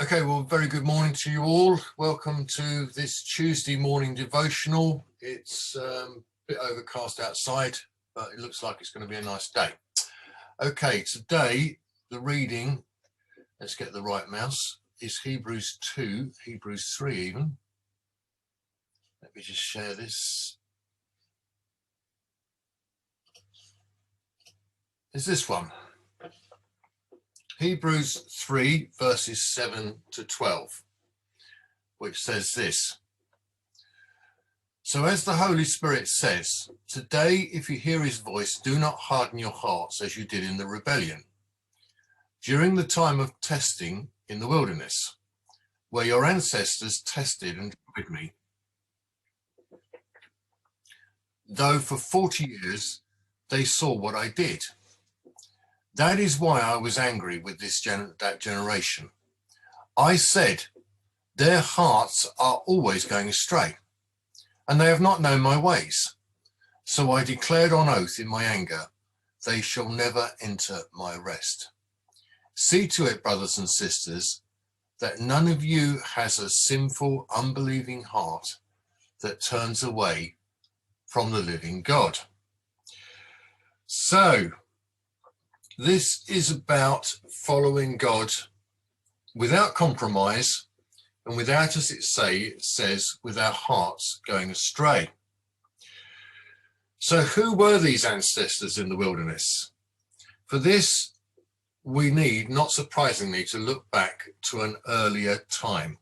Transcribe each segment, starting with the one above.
Okay, well, very good morning to you all. Welcome to this Tuesday morning devotional. It's a bit overcast outside, but it looks like it's going to be a nice day. Okay, today the reading, let's get the right mouse, is Hebrews 2, Hebrews 3 even. Let me just share this. Is this one. Hebrews 3 verses 7 to 12, which says this. So as the Holy Spirit says, today if you hear his voice, do not harden your hearts as you did in the rebellion, during the time of testing in the wilderness, where your ancestors tested and tried me. Though for 40 years they saw what I did. That is why I was angry with that generation. I said, their hearts are always going astray, and they have not known my ways. So I declared on oath in my anger, they shall never enter my rest. See to it, brothers and sisters, that none of you has a sinful, unbelieving heart that turns away from the living God. So, this is about following God without compromise and without, as it says, with our hearts going astray. So who were these ancestors in the wilderness? For this, we need, not surprisingly, to look back to an earlier time.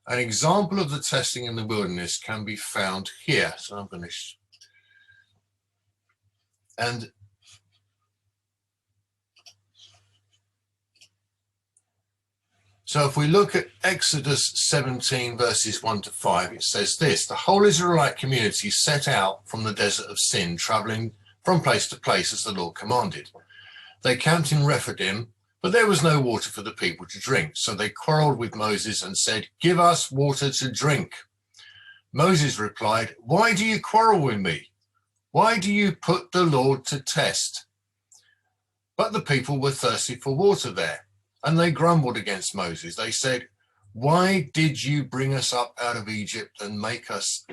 An example of the testing in the wilderness can be found here. So I'm going to... So if we look at Exodus 17 verses 1 to 5, it says this: the whole Israelite community set out from the desert of Sin, traveling from place to place as the Lord commanded. They camped in Rephidim, but there was no water for the people to drink. So they quarreled with Moses and said, give us water to drink. Moses replied, why do you quarrel with me? Why do you put the Lord to test? But the people were thirsty for water there. And they grumbled against Moses. They said, why did you bring us up out of Egypt and make us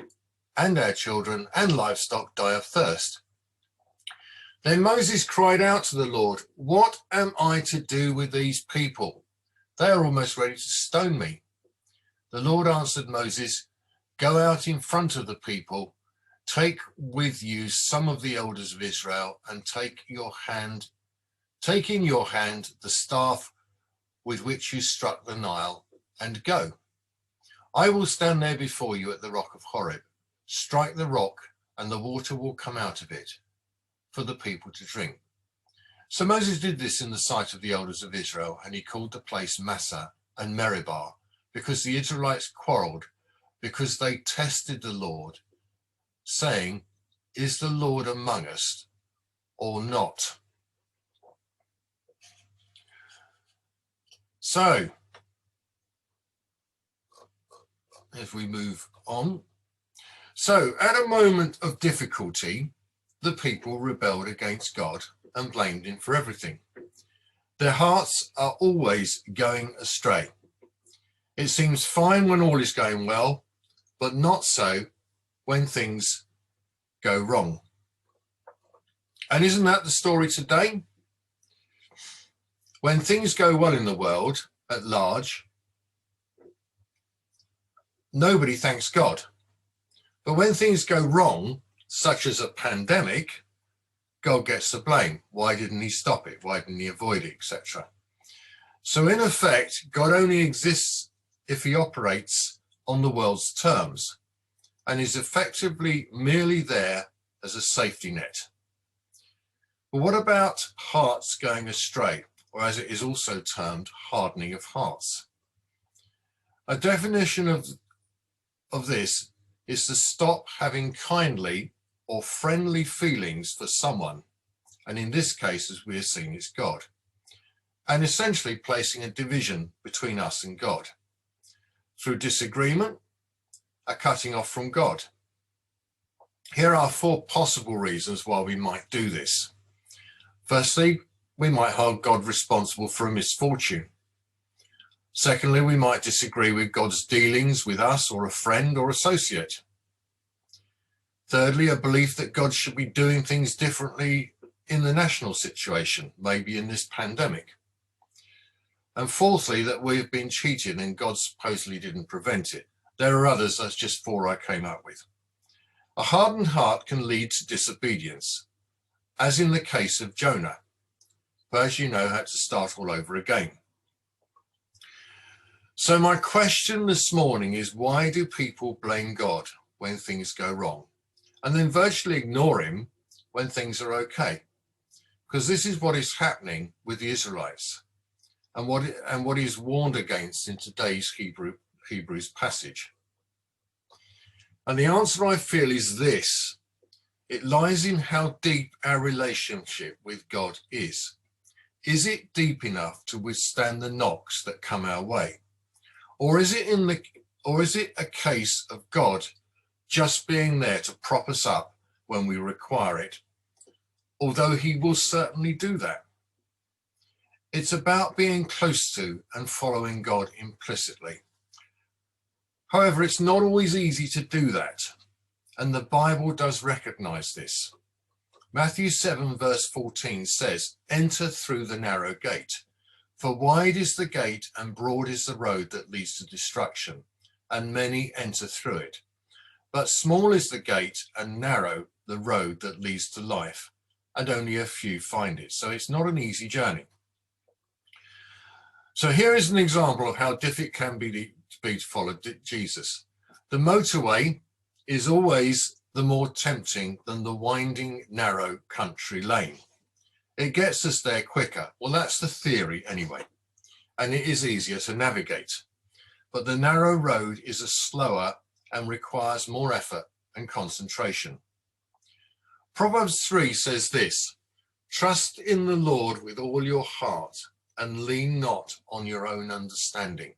and our children and livestock die of thirst? Then Moses cried out to the Lord, what am I to do with these people? They are almost ready to stone me. The Lord answered Moses, go out in front of the people, take with you some of the elders of Israel, and take in your hand the staff with which you struck the Nile, and go. I will stand there before you at the rock of Horeb. Strike the rock, and the water will come out of it for the people to drink. So Moses did this in the sight of the elders of Israel, and he called the place Massah and Meribah, because the Israelites quarreled, because they tested the Lord, saying, is the Lord among us or not? So, if we move on. So, at a moment of difficulty, the people rebelled against God and blamed him for everything. Their hearts are always going astray. It seems fine when all is going well, but not so when things go wrong. And isn't that the story today? When things go well in the world at large, nobody thanks God. But when things go wrong, such as a pandemic, God gets the blame. Why didn't he stop it? Why didn't he avoid it, etc.? So in effect, God only exists if he operates on the world's terms and is effectively merely there as a safety net. But what about hearts going astray? Or as it is also termed, hardening of hearts. A definition of this is to stop having kindly or friendly feelings for someone, and in this case, as we are seeing, it's God, and essentially placing a division between us and God. Through disagreement, a cutting off from God. Here are 4 possible reasons why we might do this. Firstly, we might hold God responsible for a misfortune. Secondly, we might disagree with God's dealings with us or a friend or associate. Thirdly, a belief that God should be doing things differently in the national situation, maybe in this pandemic. And fourthly, that we've been cheated and God supposedly didn't prevent it. There are others, that's just four I came up with. A hardened heart can lead to disobedience, as in the case of Jonah, who, as you know, had to start all over again. So my question this morning is, why do people blame God when things go wrong and then virtually ignore him when things are okay? Because this is what is happening with the Israelites and what is warned against in today's Hebrews passage. And the answer, I feel, is this: it lies in how deep our relationship with God is. Is it deep enough to withstand the knocks that come our way? Or is it a case of God just being there to prop us up when we require it? Although he will certainly do that. It's about being close to and following God implicitly. However, it's not always easy to do that, and the Bible does recognize this. Matthew 7 verse 14 says, "Enter through the narrow gate. For wide is the gate and broad is the road that leads to destruction, and many enter through it. But small is the gate and narrow the road that leads to life, and only a few find it." So it's not an easy journey. So here is an example of how difficult it can be to follow Jesus. The motorway is always the more tempting than the winding, narrow country lane. It gets us there quicker. Well, that's the theory anyway, and it is easier to navigate. But the narrow road is a slower and requires more effort and concentration. Proverbs 3 says this: "Trust in the Lord with all your heart and lean not on your own understanding.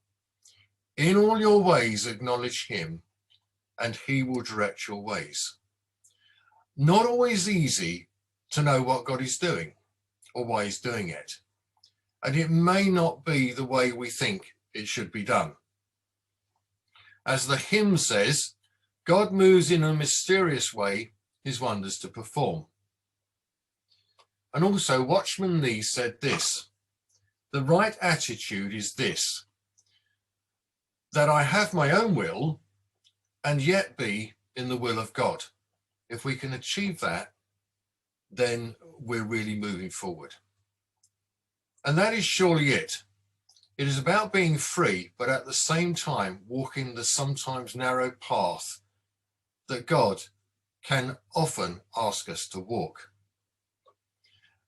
In all your ways acknowledge him, and he will direct your ways." Not always easy to know what God is doing or why he's doing it. And it may not be the way we think it should be done. As the hymn says, God moves in a mysterious way his wonders to perform. And also Watchman Nee said this: "The right attitude is this, that I have my own will and yet be in the will of God." If we can achieve that, then we're really moving forward. And that is surely it. It is about being free, but at the same time walking the sometimes narrow path that God can often ask us to walk.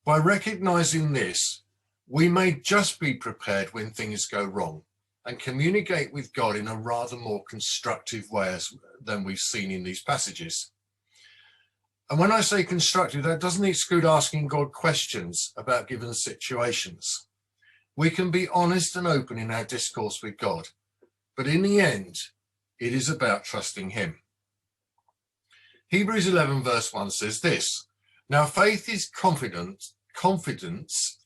By recognizing this, we may just be prepared when things go wrong and communicate with God in a rather more constructive way than we've seen in these passages. And when I say constructive, that doesn't exclude asking God questions about given situations. We can be honest and open in our discourse with God, but in the end, it is about trusting him. Hebrews 11 verse 1 says this: "Now faith is confidence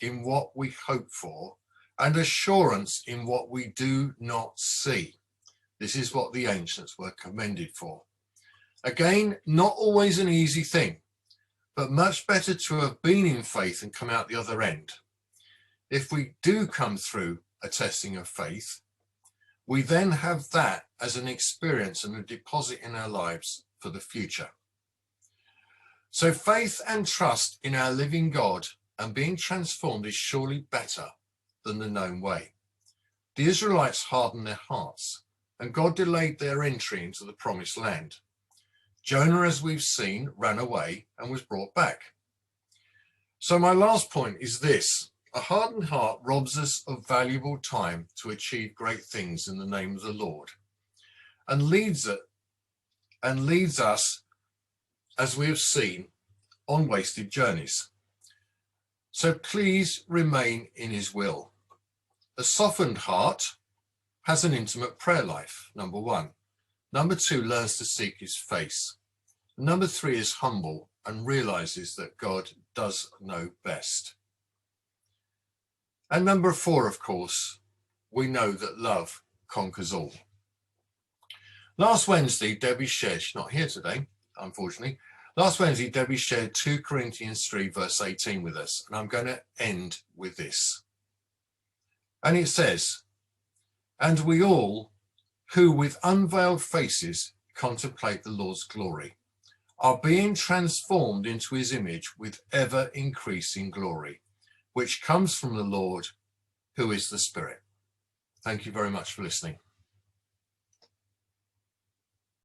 in what we hope for and assurance in what we do not see." This is what the ancients were commended for. Again, not always an easy thing, but much better to have been in faith and come out the other end. If we do come through a testing of faith, we then have that as an experience and a deposit in our lives for the future. So faith and trust in our living God and being transformed is surely better than the known way. The Israelites hardened their hearts, and God delayed their entry into the promised land. Jonah, as we've seen, ran away and was brought back. So my last point is this: a hardened heart robs us of valuable time to achieve great things in the name of the Lord, and leads us, as we have seen, on wasted journeys. So please remain in his will. A softened heart has an intimate prayer life, number one. Number two, learns to seek his face. Number three is humble and realizes that God does know best. And number four, of course, we know that love conquers all. Last Wednesday, Debbie shared, she's not here today, unfortunately. Last Wednesday, Debbie shared 2 Corinthians 3, verse 18 with us, and I'm going to end with this. And it says, "And we all, who with unveiled faces contemplate the Lord's glory, are being transformed into his image with ever increasing glory, which comes from the Lord, who is the Spirit." Thank you very much for listening.